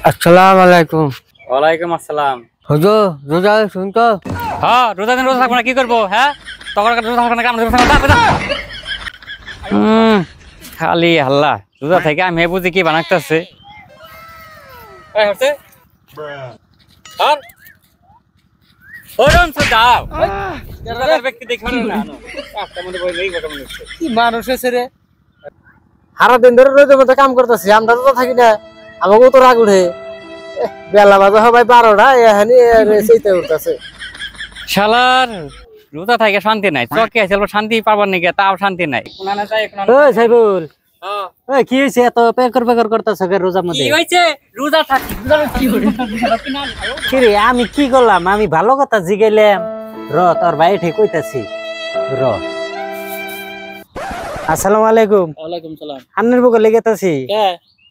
আসসালামু আলাইকুম। ওয়ালাইকুম আসসালাম। হুজুর রোজা শুন তো। হ্যাঁ, রোজা দিন রোজা থাকবো না, কি করবো? হ্যাঁ, তখন রোজা থাকবো না, কাম রোজা থাকবো না। খালি হাল্লা রোজা থেকে আমি বুঝি কি বানাইতেছে। কি মানুষ আছে রে, সারা দিন ধরে রোদের মধ্যে কাম করতেছি, আমরা তো থাকি না, আমাকেও তো রাগ উঠে। বেলা বাজে সবাই 12টা এখানে সেইতে উঠতেছে। শালার রোজা থেকে শান্তি নাই, চকে আছে শান্তি পাবার নাকি, তাও শান্তি নাই। ওই সাইবুল, ওই কি হইছে এত পেকর করতেছ রোজার মধ্যে? কি হইছে? রোজা থাকি কি রে, আমি কি করলাম? আমি ভালো কথা জিগাইলাম। তোর ভাই ঠিক কইতাছি। আসসালামু আলাইকুম। ওয়ালাইকুম সালাম। আন্নের বুকে লেগেতাছি।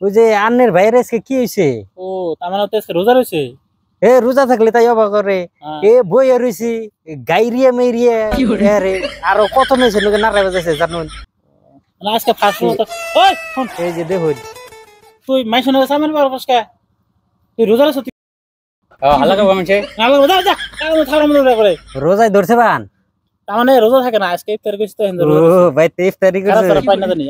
ওই যে আন্নের ভাইয়ের আজকে কি হইছে? ও তার মানে তো আজকে রোজা রইছে। রোজা থাকলে তাই অবাক করে। বইয়া রইছি গাইরিয়া মেরিয়া রে, আরো কত মেয়েছে লোকে নাড়াই বাজাইছে জানুন। মানে আজকে ফার্স্ট রোজা। ওই শুন, এই যে দেখুন তুই মাইশনে সামনে বার বসকা, তুই রোজা রইছ? হাল্লা করবো আমি না রোজা যা, কারণ খারাপ মনে করে রোজায় ধরছে বান। তার মানে রোজা থাকে না, আজকে ইফতার কইছ তো। ও ভাই 23 তারিখ খারাপ পাই না জানি।